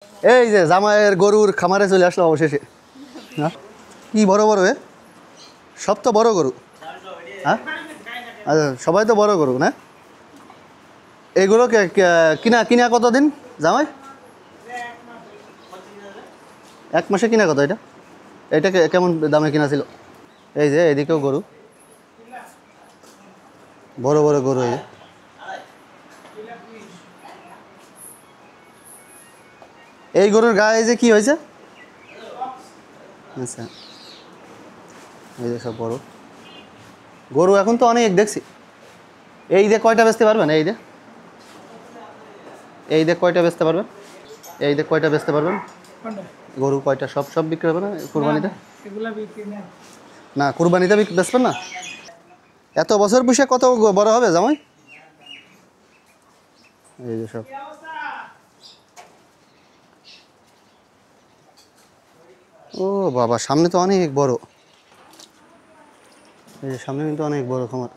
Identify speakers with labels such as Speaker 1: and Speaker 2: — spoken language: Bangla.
Speaker 1: এই যে জামাইয়ের গরুর খামারে চলে আসলো অবশেষে। হ্যাঁ, কি বড় বড় সব তো বড় গরু। হ্যাঁ, আচ্ছা, সবাই তো বড় গরু না? এইগুলো কিনা কিনা কতদিন জামাই? 1 মাসে কিনা কত এটা? এটা কেমন দামে কিনা ছিল? এই যে এদিকেও গরু, বড় বড় গরু। এই গরুর গায়ে যে কি হয়েছে? আচ্ছা, এই যে সব বড় গরু এখন তো অনেক দেখছি। এই যে কয়টা বেচতে পারবেন? এই যে কয়টা বেচতে পারবেন? এই যে কয়টা বেচতে পারবেন গরু? কয়টা? সব সব বিক্রি হবে না কুরবানিতে? না, কুরবানিতে বেচবেন না? এত বছর পুষে কত বড় হবে জামাই? এই যে সব, ও বাবা, সামনে তো অনেক বড়। এই যে সামনে কিন্তু অনেক বড় খামার।